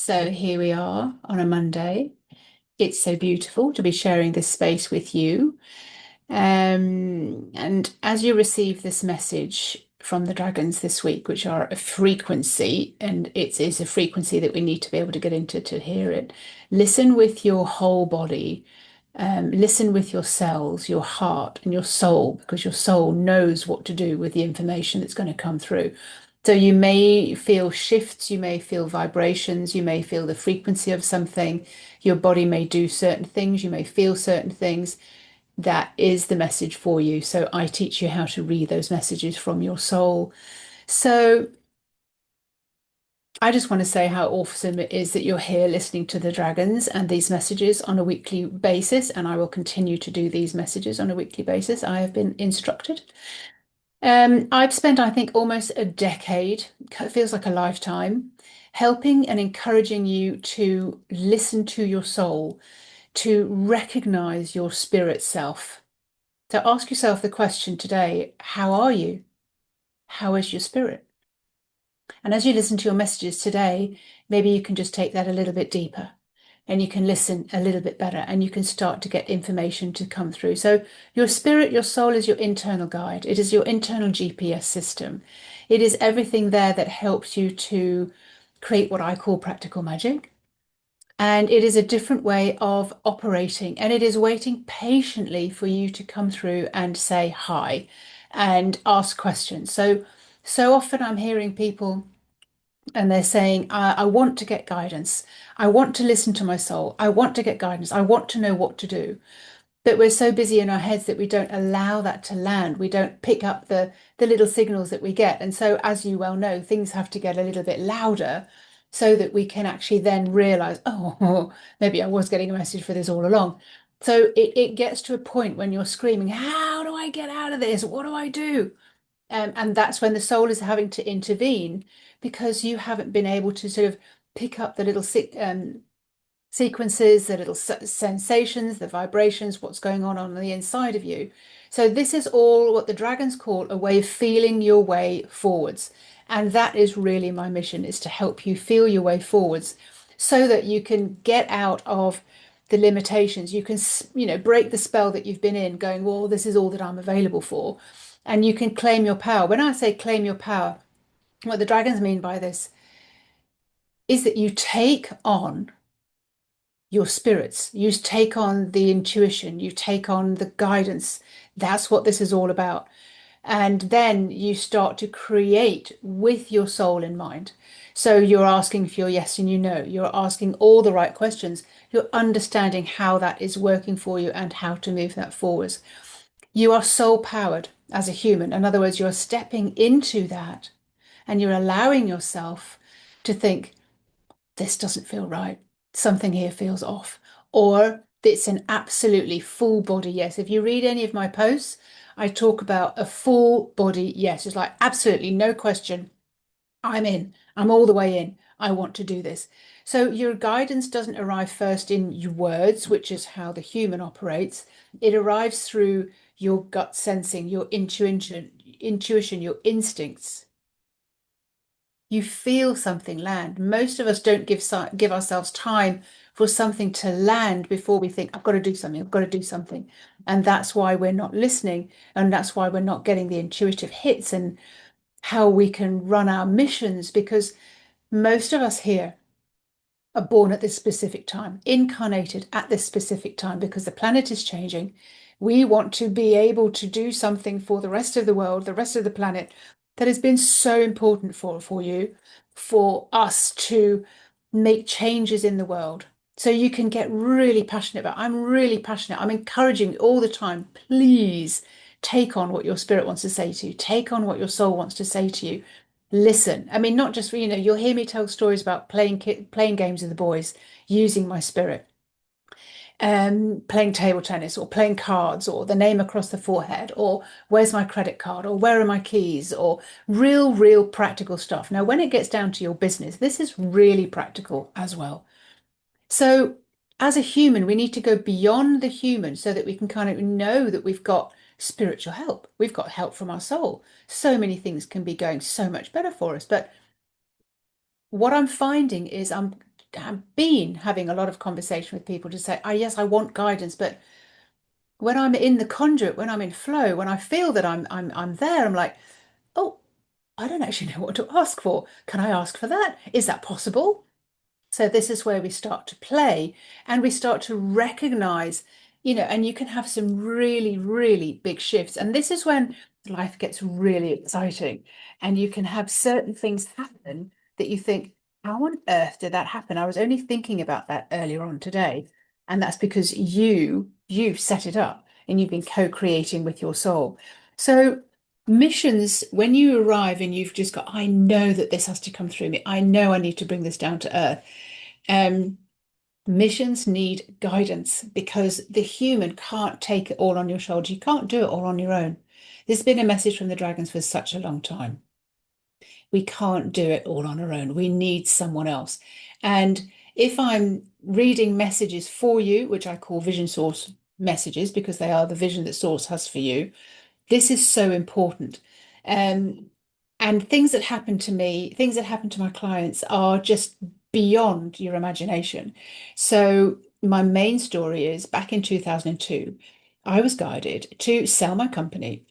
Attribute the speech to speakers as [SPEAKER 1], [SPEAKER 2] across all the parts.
[SPEAKER 1] So here we are on a Monday. It's so beautiful to be sharing this space with you. And as you receive this message from the dragons this week, which are a frequency, and it is a frequency that we need to be able to get into to hear it, listen with your whole body. Listen with your cells, your heart, and your soul, because your soul knows what to do with the information that's going to come through. So you may feel shifts, you may feel vibrations, you may feel the frequency of something. Your body may do certain things, you may feel certain things. That is the message for you. So I teach you how to read those messages from your soul. So I just want to say how awesome it is that you're here listening to the dragons and these messages on a weekly basis. And I will continue to do these messages on a weekly basis. I have been instructed. I've spent, I think, almost a decade, it feels like a lifetime, helping and encouraging you to listen to your soul, to recognize your spirit self. So ask yourself the question today, how are you? How is your spirit? And as you listen to your messages today, maybe you can just take that a little bit deeper and you can listen a little bit better and you can start to get information to come through. So, your spirit, your soul is your internal guide, it is your internal GPS system. It is everything there that helps you to create what I call practical magic. And it is a different way of operating, and it is waiting patiently for you to come through and say hi and ask questions. So often I'm hearing people and they're saying, I want to get guidance. I want to listen to my soul. I want to get guidance. I want to know what to do. But we're so busy in our heads that we don't allow that to land. We don't pick up the little signals that we get. And so, as you well know, things have to get a little bit louder so that we can actually then realize, oh, maybe I was getting a message for this all along. So it gets to a point when you're screaming, how do I get out of this? What do I do? And that's when the soul is having to intervene because you haven't been able to sort of pick up the little sequences, the little sensations, the vibrations, what's going on the inside of you. So this is all what the dragons call a way of feeling your way forwards. And that is really my mission, is to help you feel your way forwards so that you can get out of the limitations. You can, break the spell that you've been in going, well, this is all that I'm available for. And you can claim your power. When I say claim your power, what the dragons mean by this is that you take on your spirits, you take on the intuition, you take on the guidance. That's what this is all about. And then you start to create with your soul in mind. So you're asking for your yes and you know, you're asking all the right questions, you're understanding how that is working for you and how to move that forwards. You are soul powered as a human. In other words, you're stepping into that and you're allowing yourself to think, this doesn't feel right. Something here feels off. Or it's an absolutely full body yes. If you read any of my posts, I talk about a full body yes. It's like absolutely no question. I'm in. I'm all the way in. I want to do this. So your guidance doesn't arrive first in your words, which is how the human operates. It arrives through your gut sensing, your intuition, your instincts. You feel something land. Most of us don't give ourselves time for something to land before we think, I've got to do something, I've got to do something. And that's why we're not listening. And that's why we're not getting the intuitive hits and how we can run our missions, because most of us here are born at this specific time, incarnated at this specific time, because the planet is changing. We want to be able to do something for the rest of the world, the rest of the planet, that has been so important for you, for us to make changes in the world. So you can get really passionate about, I'm really passionate. I'm encouraging you all the time. Please take on what your spirit wants to say to you. Take on what your soul wants to say to you. Listen. I mean, not just, you'll hear me tell stories about playing games with the boys using my spirit, playing table tennis or playing cards or the name across the forehead or where's my credit card or where are my keys or real practical stuff. Now, when it gets down to your business, this is really practical as well. So as a human, we need to go beyond the human so that we can kind of know that we've got spiritual help. We've got help from our soul. So many things can be going so much better for us. But what I'm finding is I'm have been having a lot of conversation with people to say, oh, yes, I want guidance, but when I'm in the conduit, when I'm in flow, when I feel that I'm there, I'm like, oh, I don't actually know what to ask for. Can I ask for that? Is that possible? So this is where we start to play and we start to recognize, and you can have some really, really big shifts. And this is when life gets really exciting and you can have certain things happen that you think, how on earth did that happen? I was only thinking about that earlier on today. And that's because you've set it up and you've been co-creating with your soul. So missions, when you arrive and you've just got, I know that this has to come through me. I know I need to bring this down to earth. um, Missions need guidance because the human can't take it all on your shoulders. You can't do it all on your own. There's been a message from the dragons for such a long time. We can't do it all on our own. We need someone else. And if I'm reading messages for you, which I call vision source messages because they are the vision that source has for you, this is so important. Um, and things that happen to me, things that happen to my clients are just beyond your imagination. So my main story is back in 2002, I was guided to sell my company,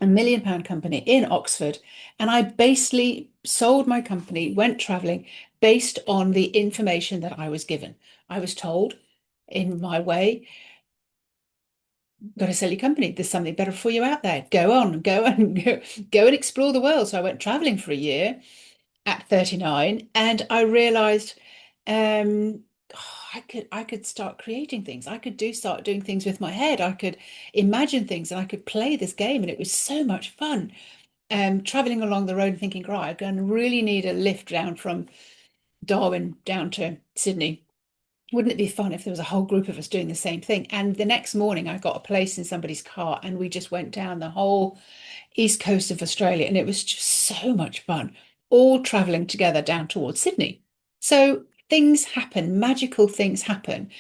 [SPEAKER 1] a £1 million company in Oxford. And I basically sold my company, went traveling based on the information that I was given. I was told in my way, got to sell your company. There's something better for you out there. Go on, go and explore the world. So I went traveling for a year at 39, and I realized um, I could start creating things. I could start doing things with my head. I could imagine things, and I could play this game, and it was so much fun. Traveling along the road, and thinking, right, I'm going to really need a lift down from Darwin down to Sydney. Wouldn't it be fun if there was a whole group of us doing the same thing? And the next morning, I got a place in somebody's car and we just went down the whole east coast of Australia. And it was just so much fun, all traveling together down towards Sydney. So things happen, magical things happen.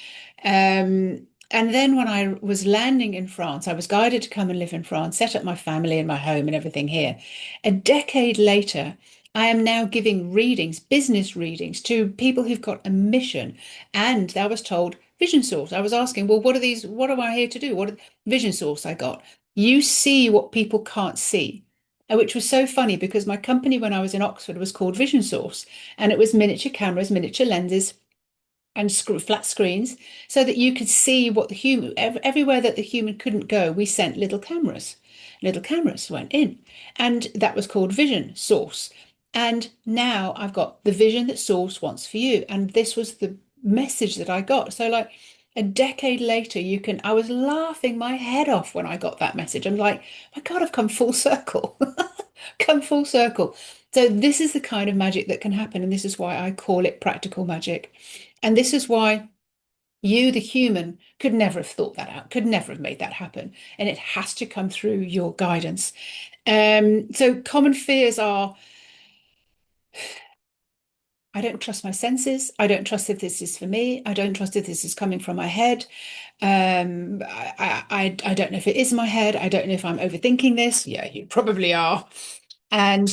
[SPEAKER 1] And then when I was landing in France, I was guided to come and live in France, set up my family and my home and everything here. A decade later, I am now giving readings, business readings to people who've got a mission. And I was told vision source. I was asking, well, what are these? What am I here to do? What vision source I got? You see what people can't see. Which was so funny because my company when I was in Oxford was called Vision Source, and it was miniature cameras, miniature lenses, and flat screens so that you could see what the human, everywhere that the human couldn't go, we sent little cameras. Little cameras went in, and that was called Vision Source. And now I've got the vision that Source wants for you. And this was the message that I got. So, like a decade later, I was laughing my head off when I got that message. I'm like, my God, I've come full circle. Come full circle. So, this is the kind of magic that can happen. And this is why I call it practical magic. And this is why you, the human, could never have thought that out, could never have made that happen. And it has to come through your guidance. So common fears are, I don't trust my senses. I don't trust if this is for me. I don't trust if this is coming from my head. I don't know if it is my head. I don't know if I'm overthinking this. Yeah, you probably are. And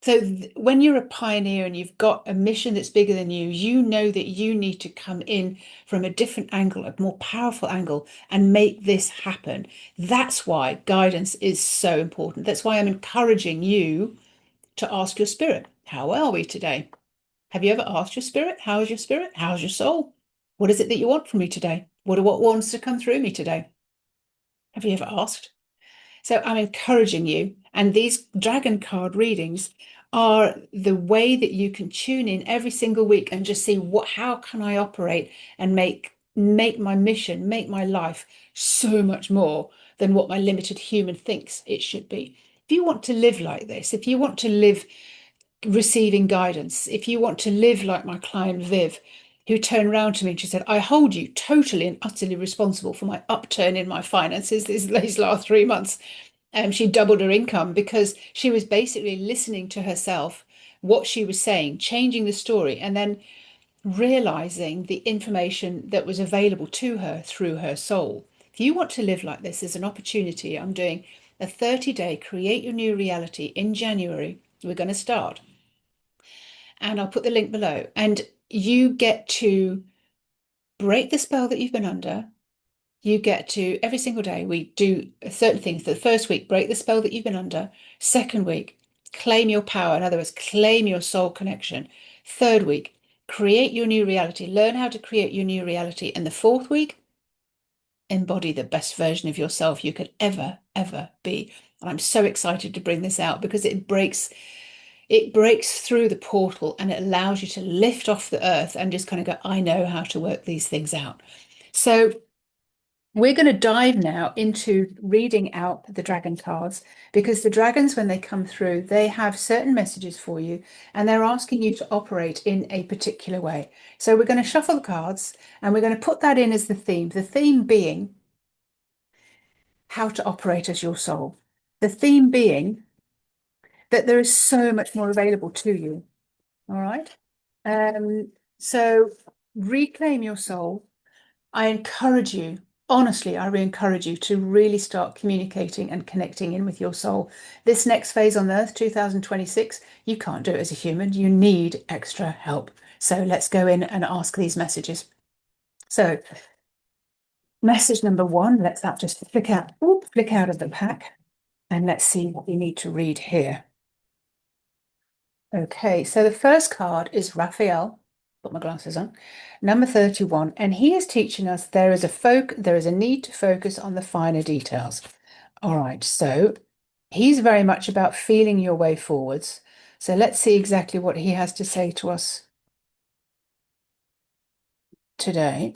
[SPEAKER 1] so when you're a pioneer and you've got a mission that's bigger than you, you know that you need to come in from a different angle, a more powerful angle, and make this happen. That's why guidance is so important. That's why I'm encouraging you to ask your spirit, how are we today? Have you ever asked your spirit, how is your spirit? How's your soul? What is it that you want from me today? What wants to come through me today? Have you ever asked? So I'm encouraging you, and these dragon card readings are the way that you can tune in every single week and just see how can I operate and make my mission, make my life so much more than what my limited human thinks it should be. If you want to live like this, if you want to live receiving guidance, if you want to live like my client Viv, who turned around to me and she said, I hold you totally and utterly responsible for my upturn in my finances these last 3 months. She doubled her income because she was basically listening to herself, what she was saying, changing the story, and then realizing the information that was available to her through her soul. If you want to live like this, there's an opportunity. I'm doing a 30-day Create Your New Reality in January. We're going to start. and I'll put the link below. And you get to break the spell that you've been under. You get to every single day, we do certain things. The first week, break the spell that you've been under. Second week, claim your power. In other words, claim your soul connection. Third week, create your new reality. Learn how to create your new reality. And the fourth week, embody the best version of yourself you could ever be. And I'm so excited to bring this out because it breaks through the portal and it allows you to lift off the earth and just kind of go, I know how to work these things out. So we're going to dive now into reading out the dragon cards because the dragons, when they come through, they have certain messages for you and they're asking you to operate in a particular way. So we're going to shuffle the cards and we're going to put that in as the theme being how to operate as your soul. The theme being that there is so much more available to you. All right. So reclaim your soul. I encourage you, honestly, I encourage you to really start communicating and connecting in with your soul. This next phase on Earth, 2026, you can't do it as a human. You need extra help. So let's go in and ask these messages. So, message number one, let's that just flick out of the pack, and let's see what we need to read here. Okay, so the first card is Raphael. Put my glasses on. Number 31, and he is teaching us there is a need to focus on the finer details. All right, so he's very much about feeling your way forwards. So let's see exactly what he has to say to us today.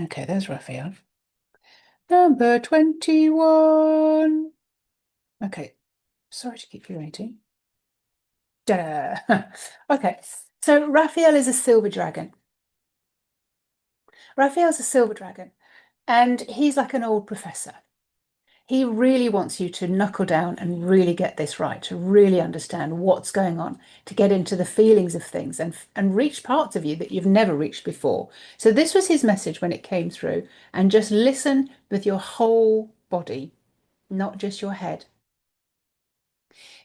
[SPEAKER 1] Okay, there's Raphael. Number 21. Okay, sorry to keep you waiting. Duh. Okay, so Raphael is a silver dragon. Raphael's a silver dragon, and he's like an old professor. He really wants you to knuckle down and really get this right, to really understand what's going on, to get into the feelings of things and reach parts of you that you've never reached before. So this was his message when it came through, and just listen with your whole body, not just your head.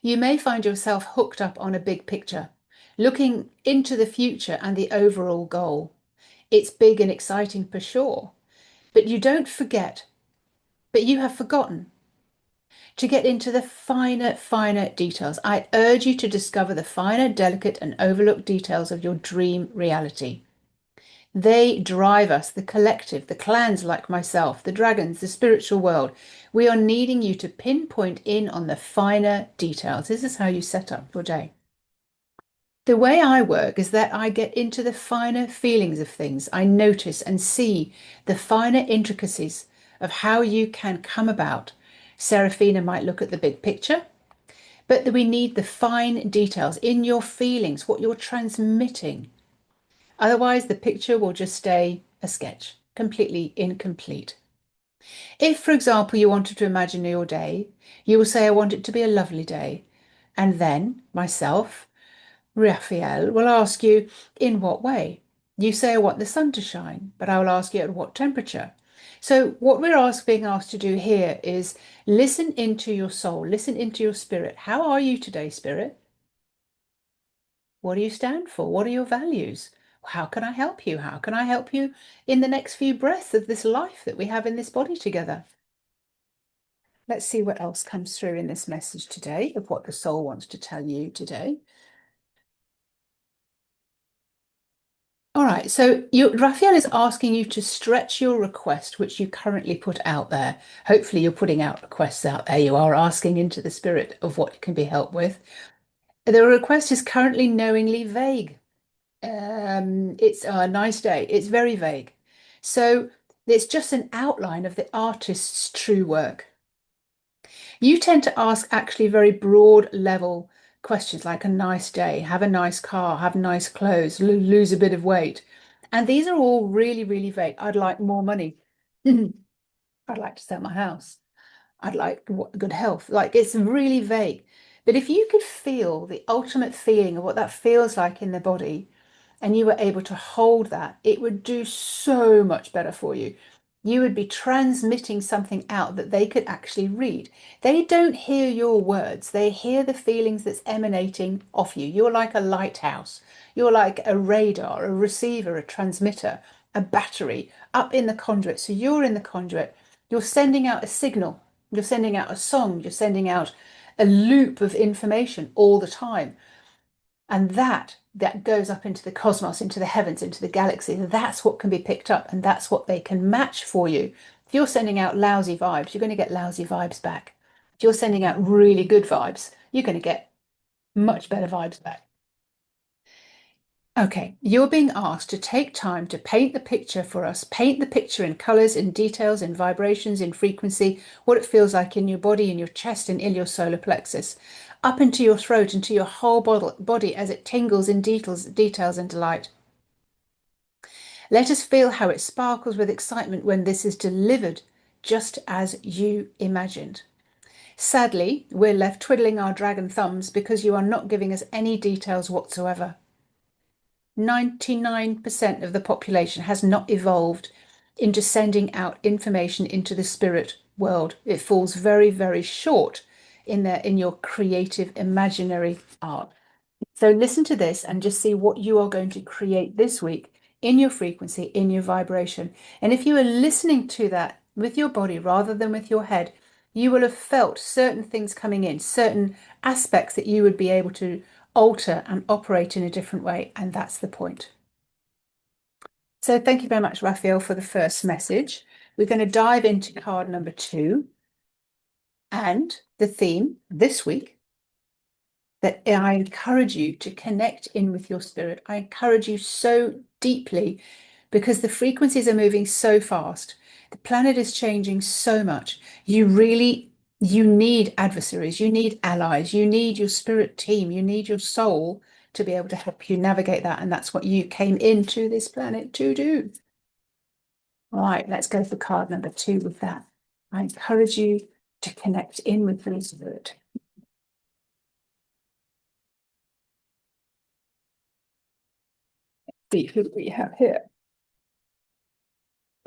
[SPEAKER 1] You may find yourself hooked up on a big picture, looking into the future and the overall goal. It's big and exciting for sure, but you have forgotten to get into the finer details. I urge you to discover the finer, delicate, and overlooked details of your dream reality. They drive us, the collective, the clans like myself, the dragons, the spiritual world. We are needing you to pinpoint in on the finer details. This is how you set up your day. The way I work is that I get into the finer feelings of things. I notice and see the finer intricacies of how you can come about. Serafina might look at the big picture, but we need the fine details in your feelings, what you're transmitting. Otherwise, the picture will just stay a sketch, completely incomplete. If, for example, you wanted to imagine your day, you will say, I want it to be a lovely day. And then myself, Raphael, will ask you, in what way? You say, I want the sun to shine, but I will ask you at what temperature. So what being asked to do here is listen into your soul, listen into your spirit. How are you today, spirit? What do you stand for? What are your values? How can I help you? How can I help you in the next few breaths of this life that we have in this body together? Let's see what else comes through in this message today of what the soul wants to tell you today. All right, so Raphael is asking you to stretch your request, which you currently put out there. Hopefully, you're putting out requests out there. You are asking into the spirit of what can be helped with. The request is currently knowingly vague. It's a nice day. It's very vague. So it's just an outline of the artist's true work. You tend to ask actually very broad level questions like a nice day, have a nice car, have nice clothes, lose a bit of weight. And these are all really, really vague. I'd like more money. I'd like to sell my house. I'd like good health. Like it's really vague. But if you could feel the ultimate feeling of what that feels like in the body, and you were able to hold that, it would do so much better for you. You would be transmitting something out that they could actually read. They don't hear your words, they hear the feelings that's emanating off you. You're like a lighthouse, you're like a radar, a receiver, a transmitter, a battery up in the conduit. So you're in the conduit, you're sending out a signal, you're sending out a song, you're sending out a loop of information all the time. And that goes up into the cosmos, into the heavens, into the galaxy. That's what can be picked up, and that's what they can match for you. If you're sending out lousy vibes, you're going to get lousy vibes back. If you're sending out really good vibes, you're going to get much better vibes back. Okay, you're being asked to take time to paint the picture for us. Paint the picture in colors, in details, in vibrations, in frequency, what it feels like in your body, in your chest, and in your solar plexus, up into your throat, into your whole body as it tingles in details and delight. Let us feel how it sparkles with excitement when this is delivered just as you imagined. Sadly, we're left twiddling our dragon thumbs because you are not giving us any details whatsoever. 99% of the population has not evolved into sending out information into the spirit world. It falls very, very short in your creative imaginary art. So listen to this and just see what you are going to create this week in your frequency, in your vibration. And if you are listening to that with your body rather than with your head, you will have felt certain things coming in, certain aspects that you would be able to alter and operate in a different way. And that's the point. So thank you very much, Rafael, for the first message. We're going to dive into card number 2 and the theme this week that I encourage you to connect in with your spirit. I encourage you so deeply because the frequencies are moving so fast. The planet is changing so much. You need adversaries, you need allies, you need your spirit team, you need your soul to be able to help you navigate that. And that's what you came into this planet to do. All right, let's go for card number 2 with that. I encourage you to connect in with your spirit. See who we have here.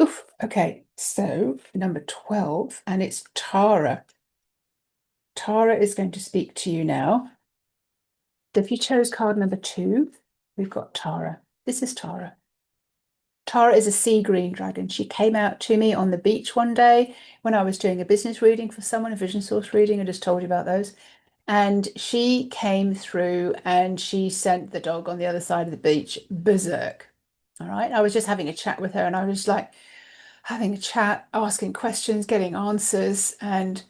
[SPEAKER 1] Oof, okay, so number 12, and it's Tara. Tara is going to speak to you now. So if you chose card number 2, we've got Tara. This is Tara. Tara is a sea green dragon. She came out to me on the beach one day when I was doing a business reading for someone, a vision source reading. I just told you about those. And she came through and she sent the dog on the other side of the beach berserk. All right. I was just having a chat with her and I was like having a chat, asking questions, getting answers. And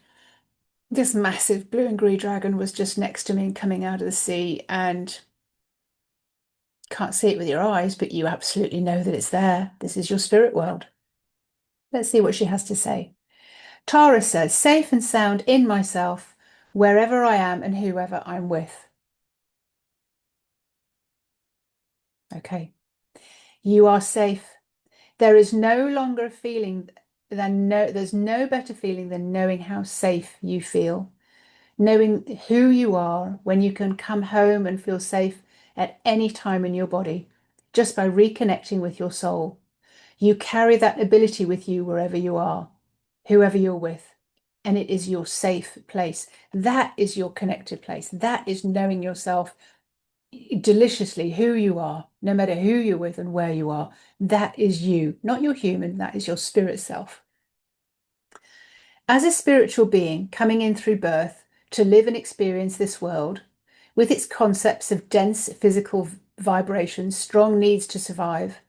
[SPEAKER 1] this massive blue and green dragon was just next to me and coming out of the sea. And can't see it with your eyes, but you absolutely know that it's there. This is your spirit world. Let's see what she has to say. Tara says, safe and sound in myself, wherever I am and whoever I'm with. Okay. You are safe. There is no longer a feeling there's no better feeling than knowing how safe you feel, knowing who you are when you can come home and feel safe at any time in your body, just by reconnecting with your soul. You carry that ability with you wherever you are, whoever you're with, and it is your safe place. That is your connected place. That is knowing yourself deliciously who you are, no matter who you're with and where you are. That is you, not your human, that is your spirit self. As a spiritual being coming in through birth to live and experience this world, with its concepts of dense physical vibrations, strong needs to survive,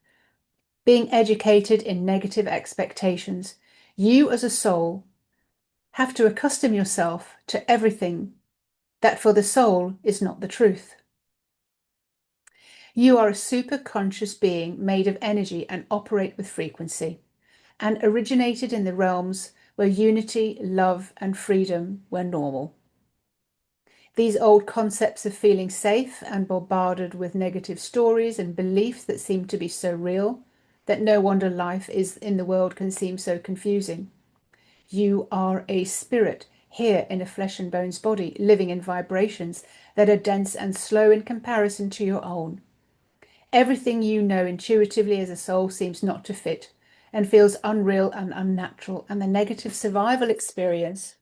[SPEAKER 1] being educated in negative expectations, you as a soul have to accustom yourself to everything that for the soul is not the truth. You are a super conscious being made of energy and operate with frequency, and originated in the realms where unity, love, and freedom were normal. These old concepts of feeling safe and bombarded with negative stories and beliefs that seem to be so real that no wonder life is in the world can seem so confusing. You are a spirit here in a flesh and bones body, living in vibrations that are dense and slow in comparison to your own. Everything you know intuitively as a soul seems not to fit, and feels unreal and unnatural. And the negative survival experience,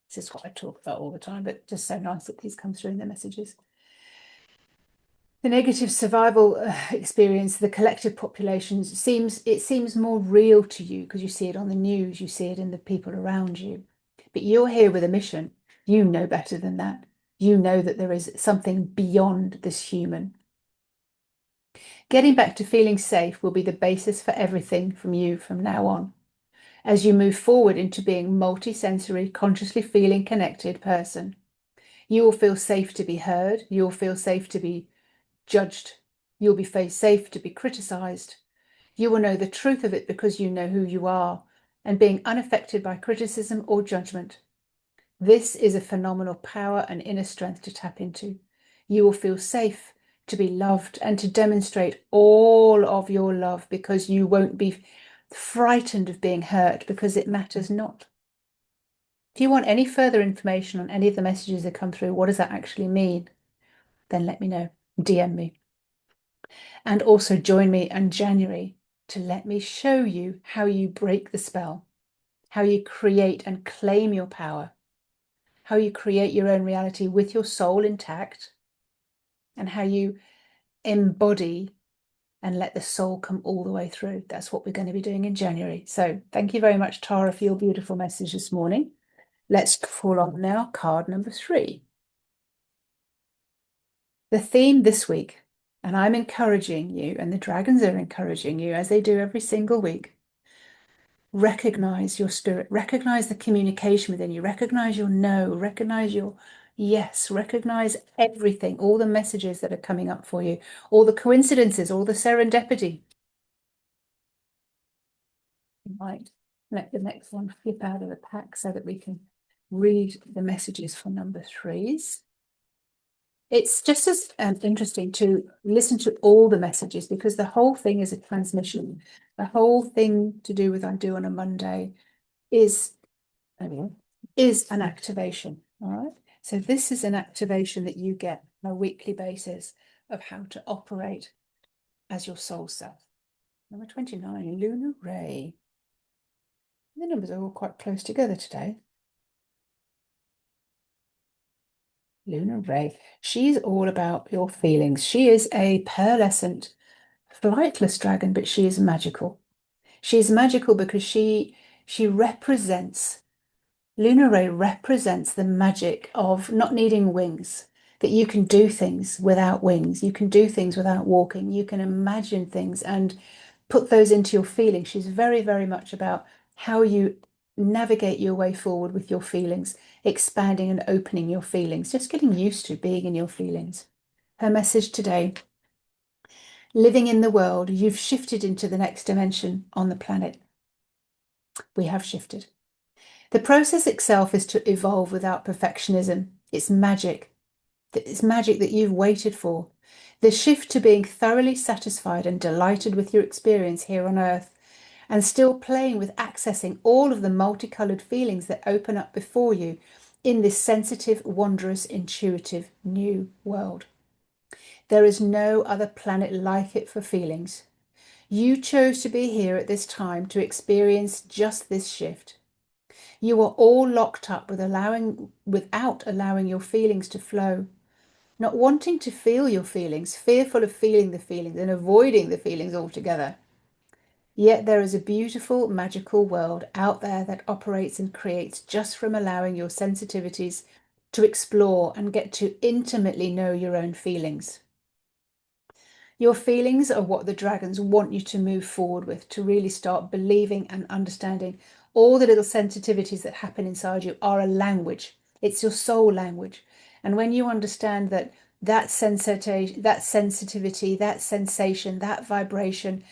[SPEAKER 1] this is what I talk about all the time, but just so nice that these come through in the messages. The negative survival experience, the collective populations, seems more real to you because you see it on the news, you see it in the people around you. But you're here with a mission. You know better than that. You know that there is something beyond this human. Getting back to feeling safe will be the basis for everything from you from now on. As you move forward into being multi-sensory, consciously feeling connected person, you will feel safe to be heard. You'll feel safe to be judged. You'll be safe to be criticized. You will know the truth of it because you know who you are and being unaffected by criticism or judgment. This is a phenomenal power and inner strength to tap into. You will feel safe to be loved and to demonstrate all of your love because you won't be frightened of being hurt because it matters not. If you want any further information on any of the messages that come through, what does that actually mean? Then let me know. DM me. And also join me in January to let me show you how you break the spell, how you create and claim your power, how you create your own reality with your soul intact, and how you embody and let the soul come all the way through. That's what we're going to be doing in January. So thank you very much, Tara, for your beautiful message this morning. Let's fall on now card number 3. The theme this week, and I'm encouraging you, and the dragons are encouraging you, as they do every single week, recognize your spirit, recognize the communication within you, recognize your no, recognize your yes, recognize everything, all the messages that are coming up for you, all the coincidences, all the serendipity. You might let the next one flip out of the pack so that we can read the messages for number 3s. It's just as interesting to listen to all the messages because the whole thing is a transmission. The whole thing to do with I Do on a Monday is an activation. All right. So this is an activation that you get on a weekly basis of how to operate as your soul self. Number 29, Lunar Ray. The numbers are all quite close together today. Lunar Ray. She's all about your feelings. She is a pearlescent, flightless dragon, but she is magical. She is magical because she represents, Lunar Ray represents the magic of not needing wings, that you can do things without wings. You can do things without walking. You can imagine things and put those into your feelings. She's very, very much about how you navigate your way forward with your feelings, expanding and opening your feelings, just getting used to being in your feelings. Her message today: living in the world, you've shifted into the next dimension on the planet. We have shifted. The process itself is to evolve without perfectionism. It's magic. It's magic that you've waited for. The shift to being thoroughly satisfied and delighted with your experience here on Earth, and still playing with accessing all of the multicolored feelings that open up before you in this sensitive, wondrous, intuitive new world. There is no other planet like it for feelings. You chose to be here at this time to experience just this shift. You are all locked up without allowing your feelings to flow, not wanting to feel your feelings, fearful of feeling the feelings and avoiding the feelings altogether. Yet there is a beautiful, magical world out there that operates and creates just from allowing your sensitivities to explore and get to intimately know your own feelings. Your feelings are what the dragons want you to move forward with, to really start believing and understanding all the little sensitivities that happen inside you are a language. It's your soul language. And when you understand that sensitivity, that sensation, that vibration,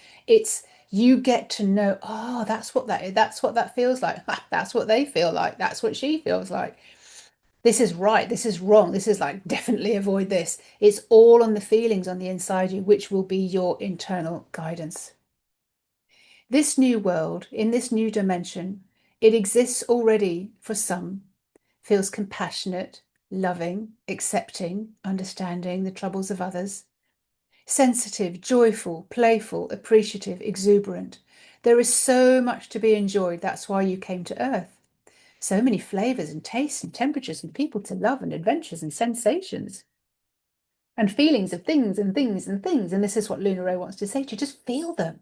[SPEAKER 1] you get to know, oh, that's what that feels like. That's what they feel like. That's what she feels like. This is right, this is wrong, this is like definitely avoid this. It's all on the feelings on the inside you, which will be your internal guidance. This new world, in this new dimension, it exists already for some, feels compassionate, loving, accepting, understanding the troubles of others, sensitive, joyful, playful, appreciative, exuberant. There is so much to be enjoyed. That's why you came to Earth. So many flavors and tastes and temperatures and people to love and adventures and sensations and feelings of things and things and things. And this is what Luna Ray wants to say to you. Just feel them.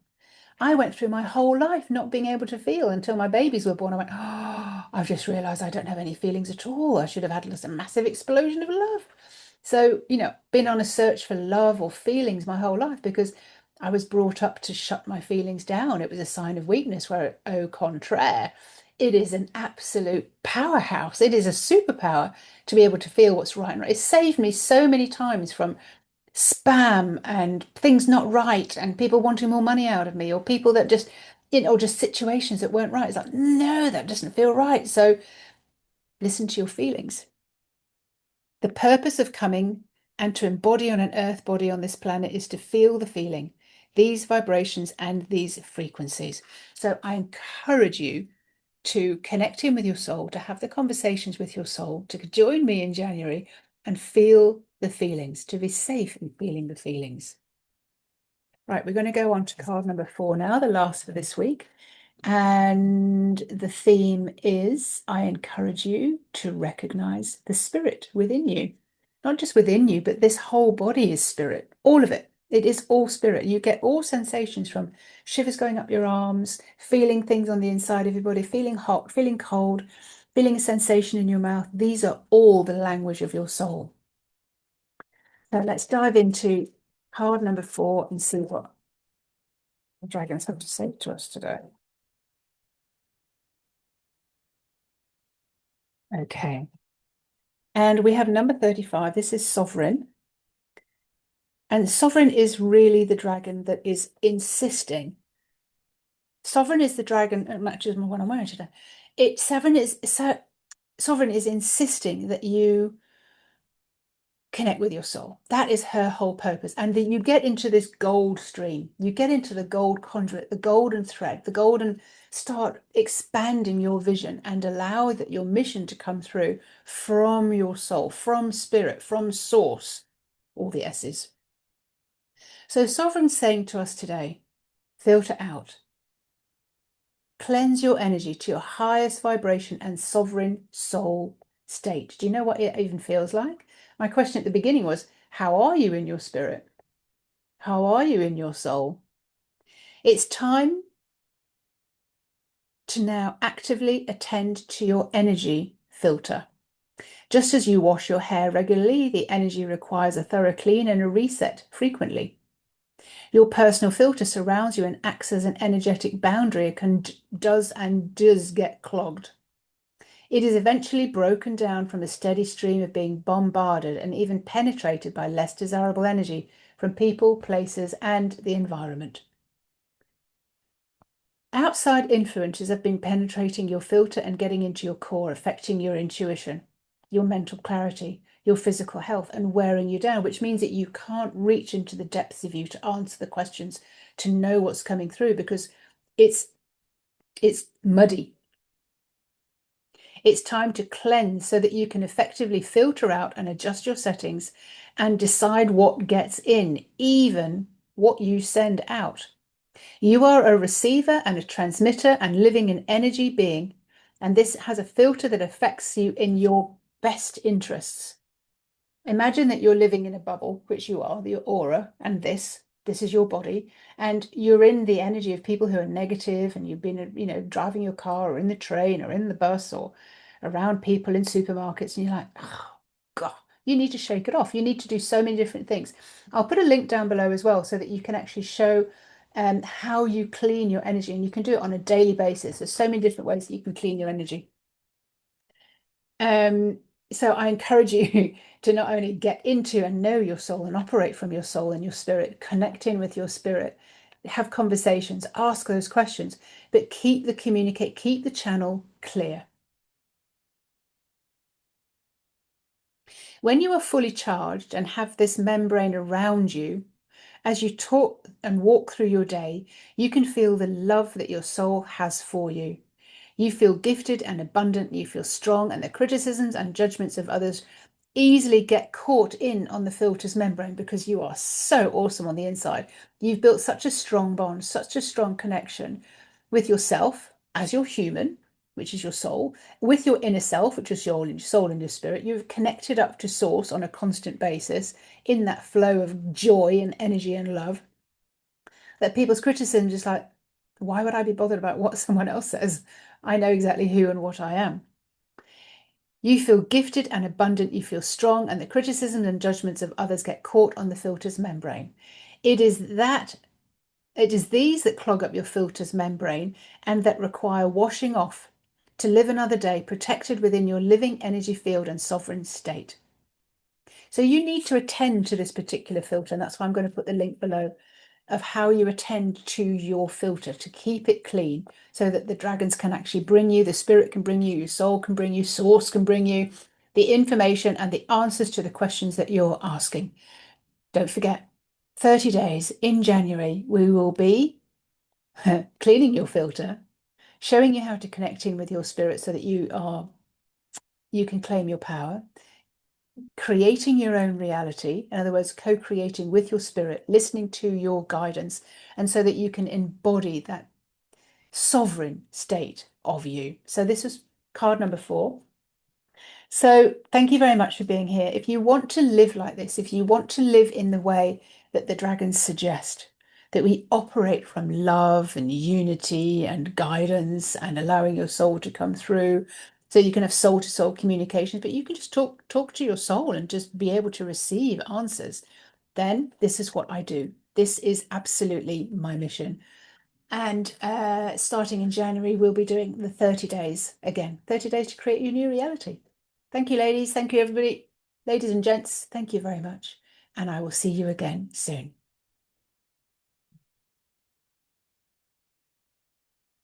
[SPEAKER 1] I went through my whole life not being able to feel until my babies were born. I went, oh, I've just realized I don't have any feelings at all. I should have had a massive explosion of love. So, been on a search for love or feelings my whole life because I was brought up to shut my feelings down. It was a sign of weakness, where, au contraire, it is an absolute powerhouse. It is a superpower to be able to feel what's right and right. It saved me so many times from spam and things not right and people wanting more money out of me, or people that just, or just situations that weren't right. It's like, no, that doesn't feel right. So listen to your feelings. The purpose of coming and to embody on an earth body on this planet is to feel the feeling, these vibrations and these frequencies. So I encourage you to connect in with your soul, to have the conversations with your soul, to join me in January and feel the feelings, to be safe in feeling the feelings. Right, we're going to go on to card number 4 now, the last for this week. And the theme is, I encourage you to recognize the spirit within you. Not just within you, but this whole body is spirit, all of it. It is all spirit. You get all sensations, from shivers going up your arms, feeling things on the inside of your body, feeling hot, feeling cold, feeling a sensation in your mouth. These are all the language of your soul. So let's dive into card number 4 and see what the dragons have to say to us today. Okay. And we have number 35. This is Sovereign. And Sovereign is really the dragon that is insisting. Sovereign is the dragon, it matches my one I'm wearing today. Sovereign is insisting that you connect with your soul. That is her whole purpose. And that you get into this gold stream, you get into the gold conduit, the golden thread, the golden, start expanding your vision and allow that your mission to come through from your soul, from spirit, from source, all the S's. So Sovereign's saying to us today, filter out, cleanse your energy to your highest vibration and sovereign soul state. Do you know what it even feels like? My question at the beginning was, how are you in your spirit? How are you in your soul? It's time to now actively attend to your energy filter. Just as you wash your hair regularly, the energy requires a thorough clean and a reset frequently. Your personal filter surrounds you and acts as an energetic boundary. It does get clogged. It is eventually broken down from a steady stream of being bombarded and even penetrated by less desirable energy from people, places, and the environment. Outside influences have been penetrating your filter and getting into your core, affecting your intuition, your mental clarity, your physical health, and wearing you down, which means that you can't reach into the depths of you to answer the questions, to know what's coming through, because it's muddy. It's time to cleanse so that you can effectively filter out and adjust your settings and decide what gets in, even what you send out. You are a receiver and a transmitter and living an energy being, and this has a filter that affects you in your best interests. Imagine that you're living in a bubble, which you are, the aura, and this is your body, and you're in the energy of people who are negative, and you've been, driving your car or in the train or in the bus or around people in supermarkets, and you're like, oh, God, you need to shake it off. You need to do so many different things. I'll put a link down below as well so that you can actually show how you clean your energy, and you can do it on a daily basis. There's so many different ways that you can clean your energy. So I encourage you to not only get into and know your soul and operate from your soul and your spirit, connect in with your spirit, have conversations, ask those questions, but keep the channel clear. When you are fully charged and have this membrane around you, as you talk and walk through your day, you can feel the love that your soul has for you. You feel gifted and abundant, you feel strong, and the criticisms and judgments of others easily get caught in on the filter's membrane because you are so awesome on the inside. You've built such a strong bond, such a strong connection, with yourself as your human, which is your soul, with your inner self, which is your soul and your spirit. You've connected up to source on a constant basis in that flow of joy and energy and love. That people's criticism is like, why would I be bothered about what someone else says? I know exactly who and what I am. You feel gifted and abundant, you feel strong, and the criticisms and judgments of others get caught on the filter's membrane. It is these that clog up your filter's membrane and that require washing off to live another day protected within your living energy field and sovereign state. So you need to attend to this particular filter, and that's why I'm going to put the link below of how you attend to your filter to keep it clean so that the dragons can actually bring you, the spirit can bring you, your soul can bring you, source can bring you the information and the answers to the questions that you're asking. Don't forget, 30 days in January, we will be cleaning your filter, showing you how to connect in with your spirit so that you can claim your power, creating your own reality, in other words, co-creating with your spirit, listening to your guidance, and so that you can embody that sovereign state of you. So this was card number 4. So thank you very much for being here. If you want to live like this, if you want to live in the way that the dragons suggest, that we operate from love and unity and guidance and allowing your soul to come through, so you can have soul to soul communications, but you can just talk to your soul and just be able to receive answers, then this is what I do. This is absolutely my mission. And starting in January, we'll be doing the 30 days again, 30 days to create your new reality. Thank you, ladies. Thank you, everybody. Ladies and gents, thank you very much. And I will see you again soon.